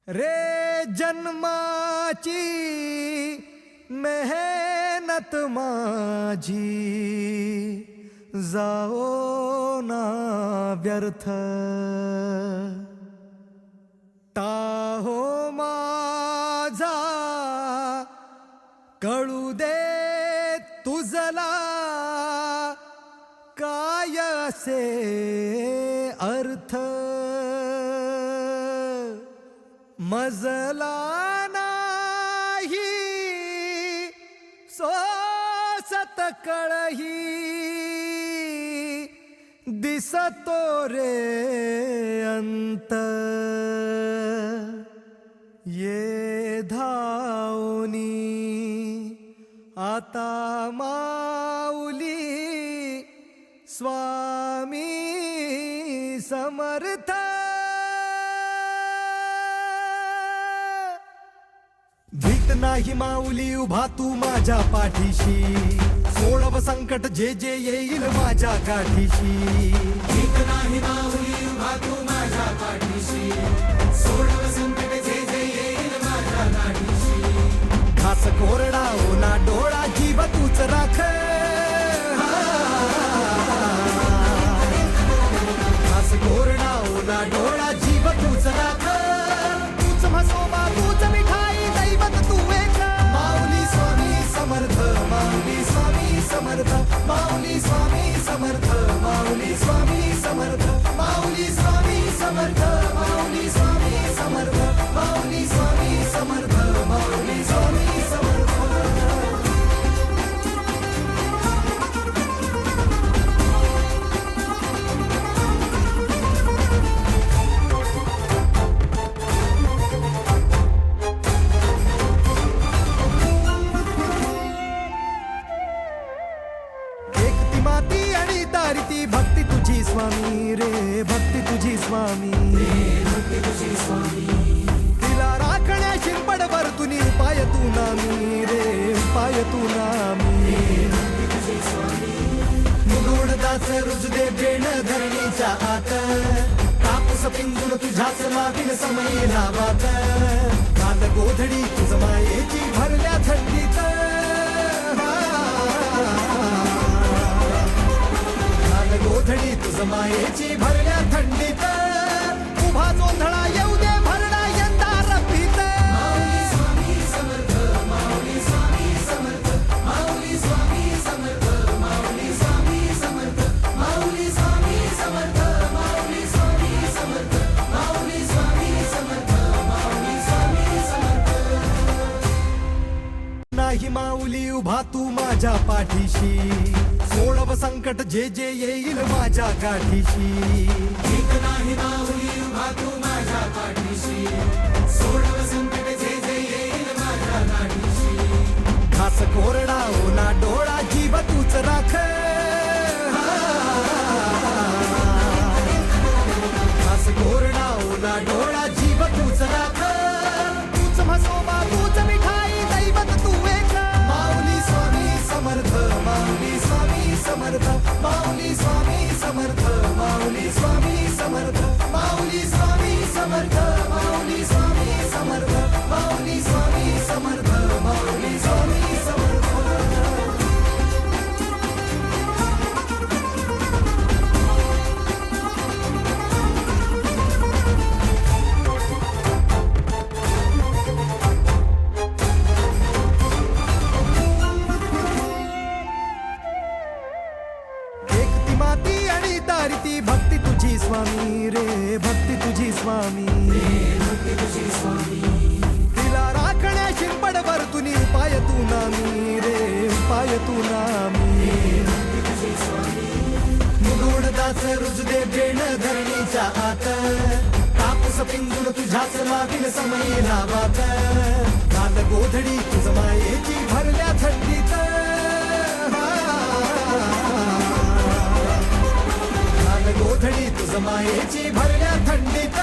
रे जन्माची मेहनत माझी जाओ ना व्यर्थ, टाहो माझा कळू दे तुझला काय असे अर्थ, मजला नाही सोसत कळही दिसतो रे अंत, ये धावनी आता माऊली स्वामी समर्थ, भीत नाही माऊली उभा तू माझ्या पाठीशी, सोडव संकट जे जे येईल माझ्या गाठीशी, भीत नाही माऊली उभा तू माझ्या पाठीशी, सोडव संकट जे जे येईल माझ्या गाठीशी, घास कोरडा ओना डोळा जीव तूच राख, घास कोरडा ओना डोळा जीव तूच राख, तूच म्हसोबा तूच मिठाई दैवत तू एक, माऊली स्वामी समर्थ, माऊली स्वामी समर्थ, माऊली स्वामी समर्थ, माऊली स्वामी समर्थ, माऊली स्वामी समर्थ, माऊली स्वामी समर्थ, माऊली स्वामी समर्थ, माऊली स्वामी समर्थ. माती आणि दारिती भक्ती तुझी स्वामी रे, भक्ती तुझी स्वामी, भक्ती तुझी स्वामी, तिला राखण्या शिरपडवर तुनी पाय तू नामी रे, पाय तू नामी, भक्ती तुझी स्वामी, मुरुडदास रुजदे बेण धरणीच्या आत, कापूस पिंजून तुझ्याच लावील समयी लावात, काल गोधडी तुझ मायेची भरल्या थंडीत, गोधडी तुझ मायेची भरल्या थंडीत, उभा जोंधळा येऊ दे भरडा यंदा रफीत, माऊली स्वामी समर्थ, माऊली स्वामी समर्थ, माऊली स्वामी समर्थ, माऊली स्वामी समर्थ, माऊली स्वामी समर्थ, माऊली स्वामी समर्थ, माऊली स्वामी समर्थ, माऊली स्वामी समर्थ. नाही माऊली उभा तू माझ्या पाठीशी, सोडव संकट जे जे येईल माझ्या गाठीशी, भीत नाही माऊली उभा तू माझ्या पाठीशी, सोडव संकट जे जे येईल माझ्या गाठीशी, घास कोरडा ओना डोळा जीव तूच राख, घास कोरडा ओना डोळा जीव तूच राख, तूच म्हसोबा तूच मिठाई दैवत तू एक, माऊली स्वामी समर्थ, माऊली स्वामी समर्थ, माऊली स्वामी समर्थ, माऊली स्वामी समर्थ, माऊली स्वामी समर्थ, माऊली स्वामी समर्थ, माऊली स्वामी समर्थ, माऊली स्वामी समर्थ. माती आणि दारिती भक्ती तुझी स्वामी रे, भक्ती तुझी स्वामी, भक्ती तुझी स्वामी, तिला राखण्या शिरपडवर तुनी पाय तू नामी रे, पाय तू नामी, भक्ती तुझी स्वामी, मुरुडदास रुजदे बेण धरणीच्या आत, कापूस पिंजून तुझ्याच लावील समयी लावात, काल गोधडी तुझ मायेची भरल्या थंडीत, गोधडी तुझ मायेची भरल्या थंडीत,